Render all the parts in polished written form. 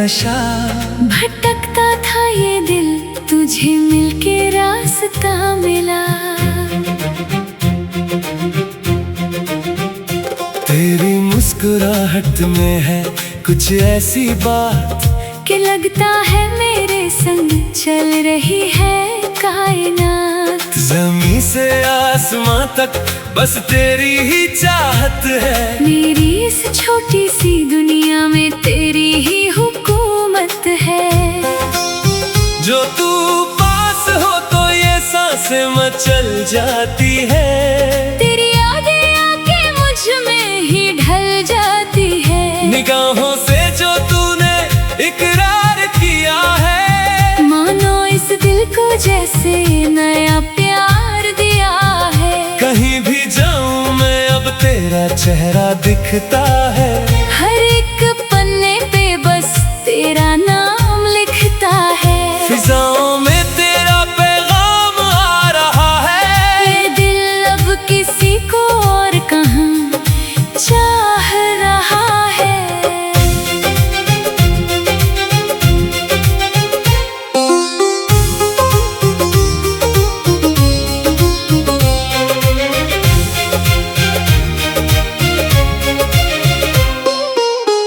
नशा। भटकता था ये दिल, तुझे मिलके रास्ता मिला। तेरी मुस्कुराहट में है कुछ ऐसी बात कि लगता है मेरे संग चल रही है कायनात। ज़मीं से आसमां तक बस तेरी ही चाहत है। मेरी इस छोटी सी दुनिया में तेरी ही हुकूमत है। जो तू पास हो तो ये सांसें मचल जाती है। तेरी यादें आके मुझ में ही ढल जाती है। निगाहों से जो तूने इकरार किया है, मानो इस दिल को जैसे नया प्यार दिया है। कहीं भी जाऊं मैं अब तेरा चेहरा दिखता है। हर एक पन्ने पे बस तेरा नाम लिखता है। फिजाओं में तेरा पैगाम आ रहा है। ये दिल अब किसी को और कहाँ चाह रहा है।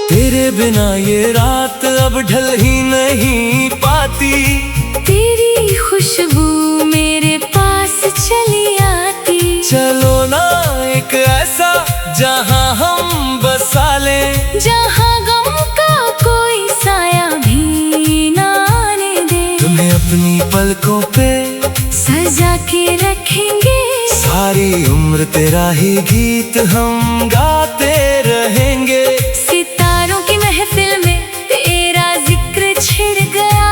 तेरे बिना ये रात अब ढल ही नहीं पाती। तेरी खुशबू मेरे पास चली आती। चलो ना एक ऐसा जहां हम बसा लें, जहाँ गम का कोई साया भी ना आने दे। तुम्हें अपनी पलकों पे सजा के रखेंगे। सारी उम्र तेरा ही गीत हम गाते रहेंगे। सितारों की महफिल में तेरा जिक्र छिड़ गया।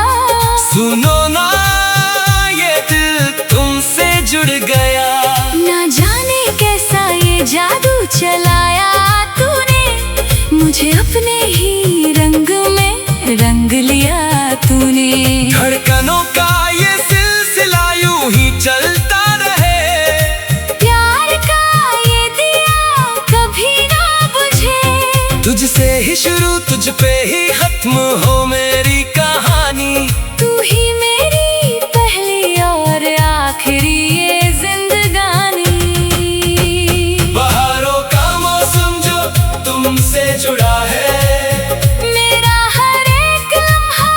सुनो ना ये दिल तुमसे जुड़ गया। ना जाने कैसा ये जादू चलाया तूने, मुझे अपने ही रंग में रंग लिया तूने। धड़कनों का ये सिलसिला यूं ही चलता रहे। प्यार का ये दिया कभी ना बुझे। तुझसे ही शुरू तुझ पे ही खत्म हो मेरी कहानी। तू ही मेरी पहली और आखिरी ये जिंदगानी। बहारों का मौसम जो तुमसे जुड़ा है। मेरा हर एक लम्हा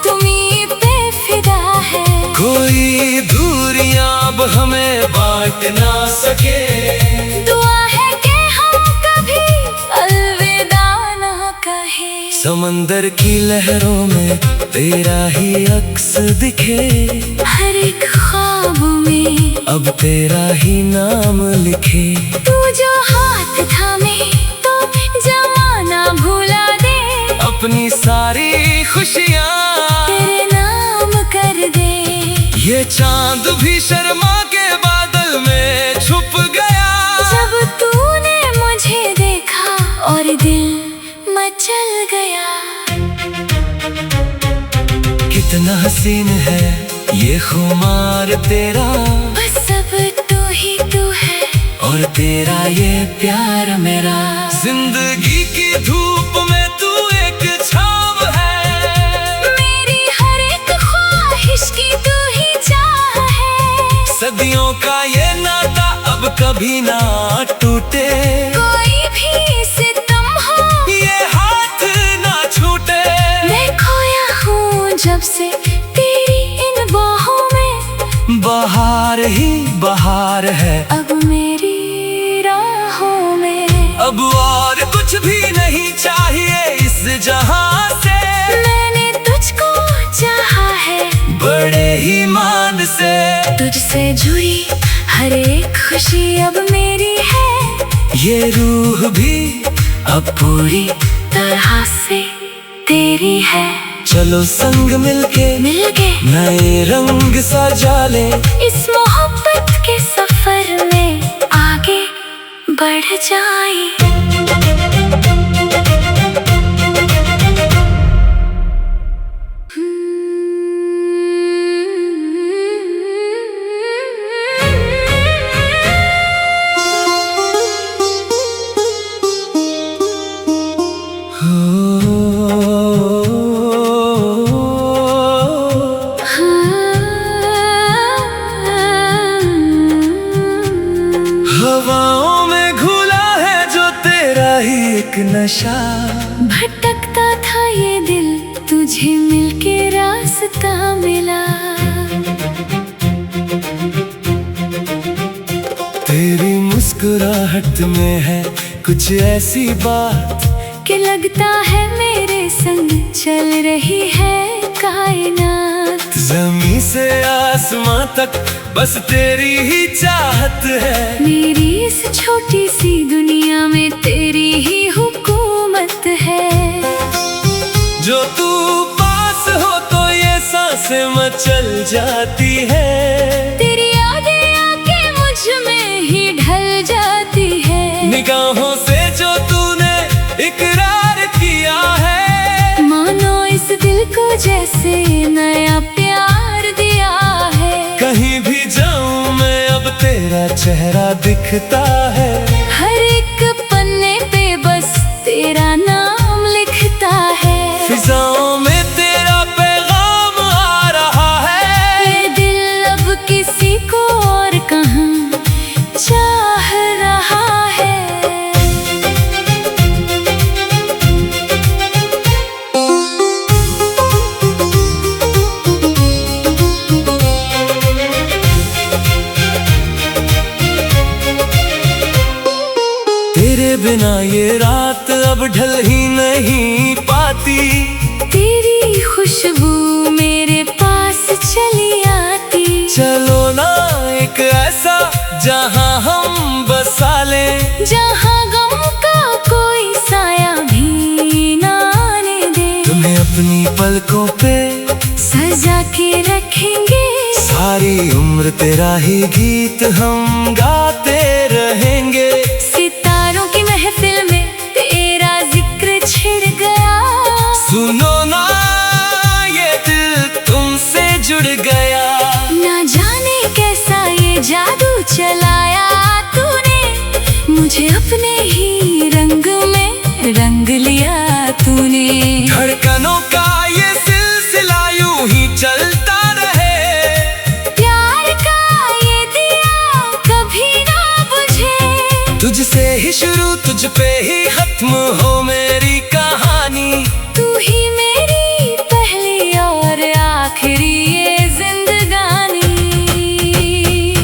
तुम्हीं पे फिदा है। कोई दूरियां अब हमें बांट ना सके। दुआ है कि हम कभी अलविदा ना कहे। समंदर की लहरों में तेरा ही अक्स दिखे। हर एक ख्वाब में अब तेरा ही नाम लिखे। तू जो हाथ थामे तो जमाना भुला दे। अपनी सारी खुशियाँ तेरे नाम कर दे। ये चांद भी शर्मा के बादल में छुप गया। जब तूने मुझे देखा और दिल मचल गया। कितना हसीन है ये खुमार तेरा। बस अब तू ही तू है और तेरा ये प्यार मेरा। जिंदगी की धूप में तू एक छाव है। मेरी हर एक ख्वाहिश की तू ही चाह है। सदियों का ये नाता अब कभी ना टूटे। कोई भी सितम हो ये हाथ ना छूटे। मैं खोया हूँ जब से तेरी इन बाहों में। बहार ही बहार है अब मेरी राहों में। अब और कुछ भी नहीं चाहिए इस जहां से। मैंने तुझको चाहा है बड़े ही मान से। तुझसे जुड़ी हर एक खुशी अब मेरी है। ये रूह भी अब पूरी तरह से तेरी है। चलो संग मिलके नए रंग सजा ले। इस मोहब्बत के सफर में आगे बढ़ जाए। नशा। भटकता था ये दिल, तुझे मिलके रास्ता मिला। तेरी मुस्कुराहट में है कुछ ऐसी बात कि लगता है मेरे संग चल रही है कायनात। जमीन से आसमां तक बस तेरी ही चाहत है। मेरी इस छोटी सी दुनिया में तेरी ही हुकूमत है। जो तू पास हो तो ये सांसें मचल जाती है। तेरी यादें आके मुझ में ही ढल जाती है। निगाहों से जो तूने इकरार किया है, मानो इस दिल को जैसे नया प्यार दिया है। कहीं भी जाऊं मैं अब तेरा चेहरा दिखता है। हर एक पन्ने पे बस तेरा नाम लिखता है। फिजाओं में तेरा पैगाम आ रहा है। ये दिल अब किसी को और कहाँ चाह रहा है। तेरे बिना ये रात अब ढल ही नहीं पाती। तेरी खुशबू मेरे पास चली आती। चलो ना एक ऐसा जहां हम बसा लें, जहाँ गम का कोई साया भी ना आने दे। तुम्हें अपनी पलकों पे सजा के रखेंगे। सारी उम्र तेरा ही गीत हम गाते रहेंगे। सितारों की महफिल में तेरा जिक्र छिड़ गया। सुनो ना ये दिल तुमसे जुड़ गया। ना जाने कैसा ये जादू चलाया तूने। मुझे अपने ही रंग में रंग लिया तूने। धड़कनों का ये सिलसिला यूं ही चलता रहे। प्यार का ये दिया कभी ना बुझे। तुझसे ही शुरू तुझ पे ही खत्म हो मेरी कहानी। तू ही मेरी पहली और आखिरी ये जिंदगानी।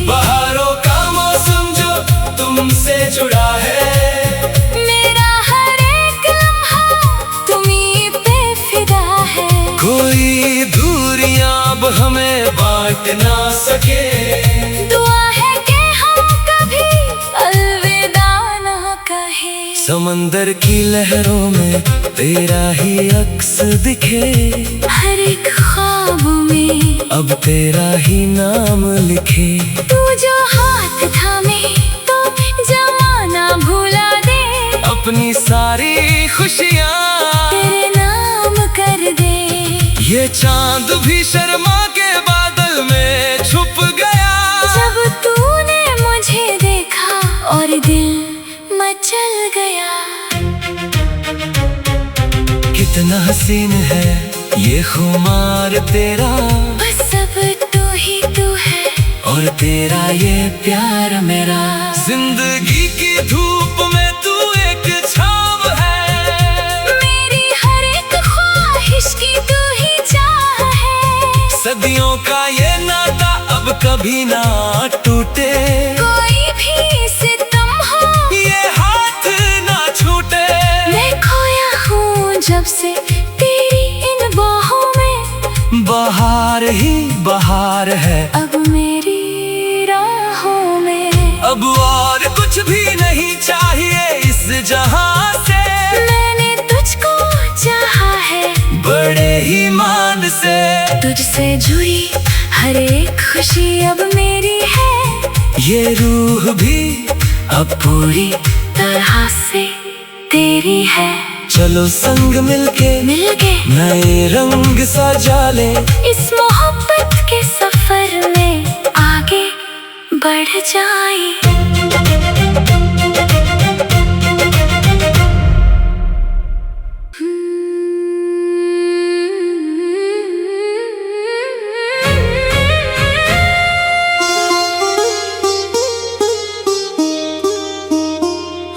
बहारों का मौसम जो तुमसे जुड़ा है। मेरा हर एक लम्हा तुम्हीं पे फिदा है। कोई दूरियां अब हमें बांट ना सके। दुआ है कि हम कभी अलविदा ना कहे। समंदर की लहरों में तेरा ही अक्स दिखे। हर एक ख्वाब में अब तेरा ही नाम लिखे। तू जो हाथ थामे तो जमाना भुला दे। अपनी सारी खुशियाँ तेरे नाम कर दे। ये चांद भी शर्मा के बादल में छुप गया। जब तूने मुझे देखा और दिल मचल गया। कितना हसीन है ये खुमार तेरा। बस अब तू ही तू है और तेरा ये प्यार मेरा। जिंदगी की धूप में तू एक छाव है। मेरी हर एक ख्वाहिश की तू ही चाह है। सदियों का ये नाता अब कभी ना टूटे। कोई भी सितम हो ये हाथ ना छूटे। मैं खोया हूँ जब से तेरी इन बाहों में। बहार ही बहार है अब मेरी राहों में। अब और कुछ भी नहीं चाहिए इस जहां से। मैंने तुझको चाहा है बड़े ही मान से। तुझसे जुड़ी हर एक खुशी अब मेरी है। ये रूह भी अब पूरी तरह से तेरी है। चलो संग मिलके मिलके नए रंग सजा ले। इस मोहब्बत के सफर में आगे बढ़ जाए।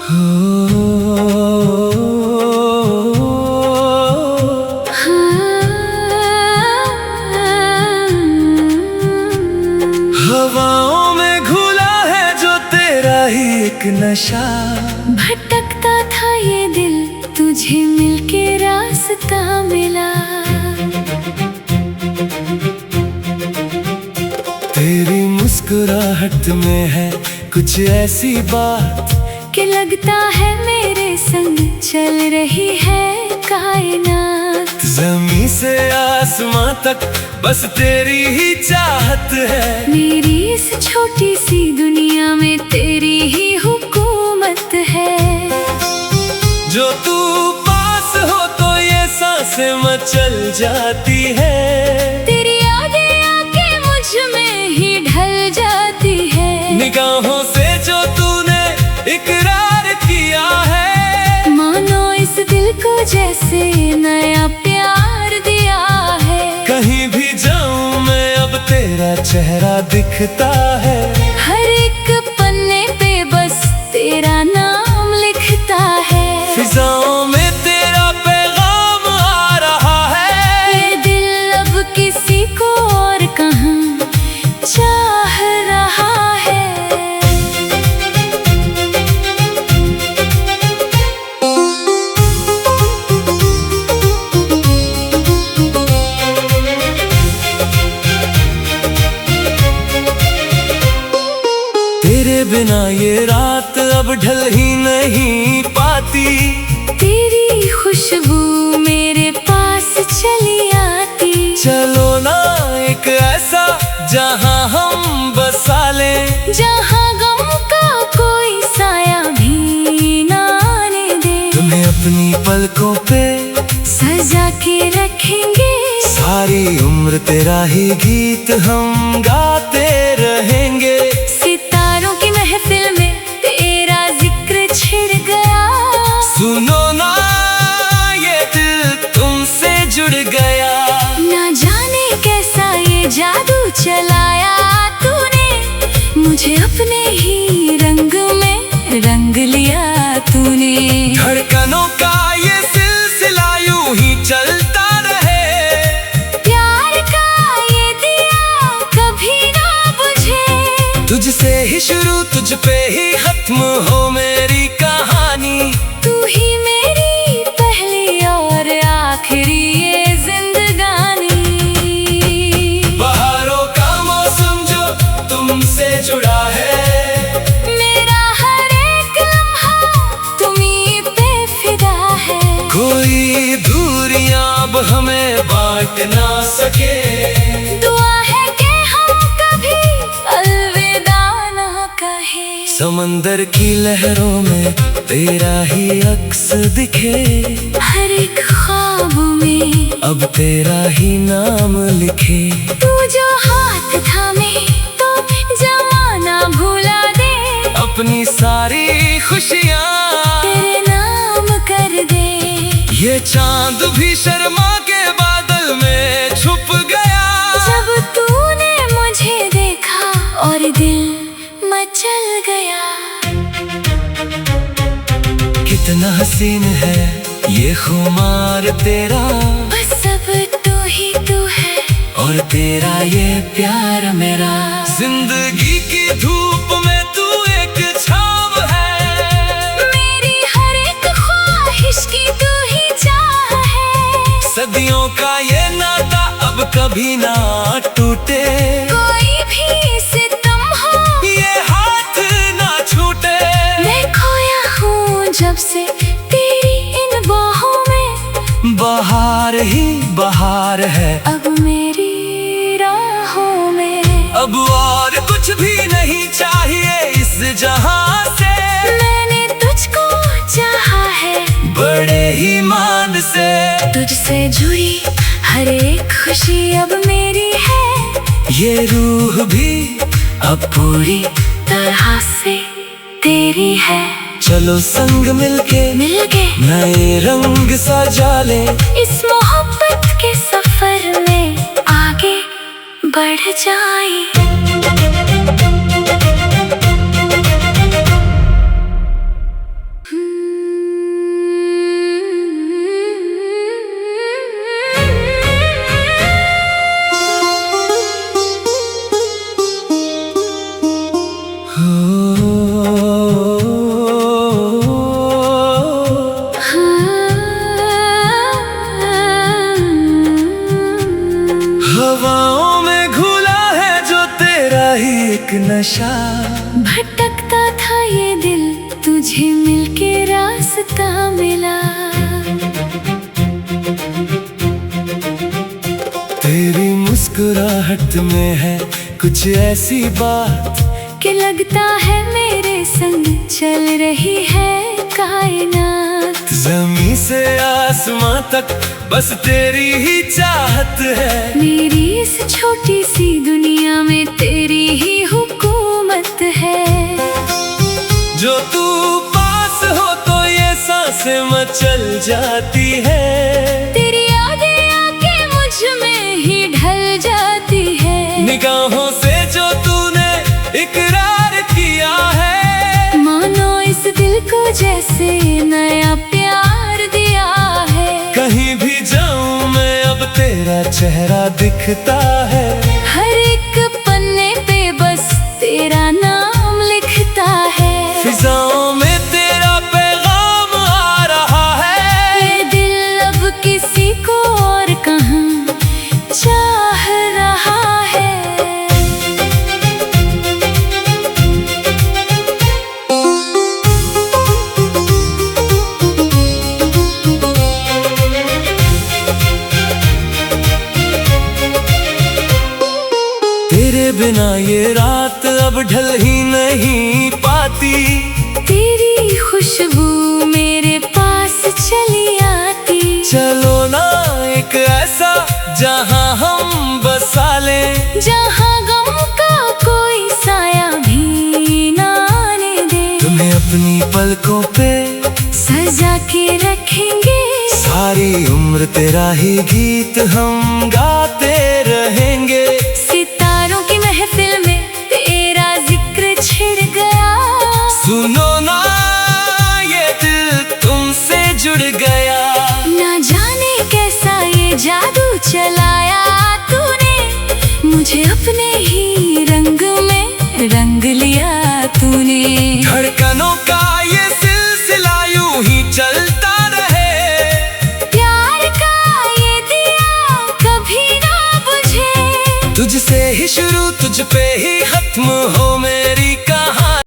हो हवाओं में घुला है जो तेरा ही एक नशा। भटकता था ये दिल, तुझे मिलके रास्ता मिला। तेरी मुस्कुराहट में है कुछ ऐसी बात कि लगता है मेरे संग चल रही है कायनात। जमीन से आसमां तक बस तेरी ही चाहत है। मेरी इस छोटी सी दुनिया में तेरी ही हुकूमत है। जो तू पास हो तो ये सांसें मचल जाती है। तेरी यादें आके मुझ में ही ढल जाती है। निगाहों से जो तूने इकरार किया है, मानो इस दिल को जैसे नया प्यार दिया है। कहीं भी जाऊं मैं अब तेरा चेहरा दिखता है। हर एक पन्ने पे बस तेरा नाम लिखता है। फिजाओं में तेरा पैगाम आ रहा है। ये दिल अब किसी को और कहाँ चाह रहा है। तेरे बिना ये रात अब ढल ही नहीं पाती। तेरी खुशबू मेरे पास चली आती। चलो ना एक ऐसा जहां हम बसा लें, जहाँ गम का कोई साया भी ना आने दे। तुम्हें अपनी पलकों पे सजा के रखेंगे। सारी उम्र तेरा ही गीत हम गाते रहेंगे। सितारों की महफिल में तेरा जिक्र छिड़ गया। सुनो ना ये दिल तुमसे जुड़ गया। ना जाने कैसा ये जादू चलाया तूने। मुझे अपने ही रंग में रंग लिया तूने। धड़कनों का ये सिलसिला यूं ही चलता रहे। प्यार का ये दिया कभी ना बुझे। तुझसे ही शुरू तुझ पे ही खत्म हो मेरी कहानी। तू ही मेरी पहली और आखिरी ये जिंदगानी। बहारों का मौसम जो तुमसे जुड़ा है। मेरा हर एक लम्हा तुम्हीं पे फिदा है। कोई दूरियां अब हमें बांट ना सके। दुआ है कि हम कभी अलविदा ना कहे। समंदर की लहरों में तेरा ही अक्स दिखे। हर एक ख्वाब में अब तेरा ही नाम लिखे। तू जो हाथ थामे तो जमाना भुला दे। अपनी सारी खुशियाँ तेरे नाम कर दे। ये चांद भी शर्मा के बादल में छुप गया। जब तूने मुझे देखा और दिल मचल गया। कितना हसीन है ये खुमार तेरा। बस अब तू है और तेरा ये प्यार मेरा। जिंदगी की धूप में तू एक छाव है। मेरी हर एक ख्वाहिश की तू ही चाह है। सदियों का ये नाता अब कभी ना टूटे। कोई भी सितम हो ये हाथ ना छूटे। मैं खोया हूँ जब से तेरी इन बाहों में। बहार ही बहार है अब मेरी राहों में। अब और कुछ भी नहीं चाहिए इस जहां से। मैंने तुझको चाहा है बड़े ही मान से। तुझसे जुड़ी हर एक खुशी अब मेरी है। ये रूह भी अब पूरी तरह से तेरी है। चलो संग मिलके मिलके नए रंग सजा ले। इस मोहब्बत के सफर में आगे बढ़ जाए। ही एक नशा। भटकता था ये दिल, तुझे मिलके रास्ता मिला। तेरी मुस्कुराहट में है कुछ ऐसी बात कि लगता है मेरे संग चल रही है कायनात। ज़मीं से आसमां तक बस तेरी ही चाहत है। मेरी इस छोटी सी दुनिया में तेरी ही हुकूमत है। जो तू पास हो तो ये सांसें मचल जाती है। तेरी यादें आके मुझ में ही ढल जाती है। निगाहों से जो तूने इकरार किया है, मानो इस दिल को जैसे नया प्यार दिया है। कहीं भी जाऊं मैं अब तेरा चेहरा दिखता है। हर एक पन्ने पे बस तेरा नाम लिखता है। फिजाओं में तेरा पैगाम आ रहा है। ये दिल अब किसी को और कहाँ चाह रहा है। तेरे बिना ये रात अब ढल ही नहीं पाती। तेरी खुशबू मेरे पास चली आती। चलो ना एक ऐसा जहां हम बसा लें, जहाँ गम का कोई साया भी ना आने दे। तुम्हें अपनी पलकों पे सजा के रखेंगे। सारी उम्र तेरा ही गीत हम गाते रहेंगे। सितारों की महफिल में तेरा जिक्र छिड़ गया। सुनो ना ये दिल तुमसे जुड़ गया। ना जाने कैसा ये जादू चलाया तूने। मुझे अपने ही रंग में रंग लिया तूने। धड़कनों का ये सिलसिला यूं ही चलता रहे। प्यार का ये दिया कभी ना बुझे। तुझसे ही शुरू तुझ पे ही खत्म हो मेरा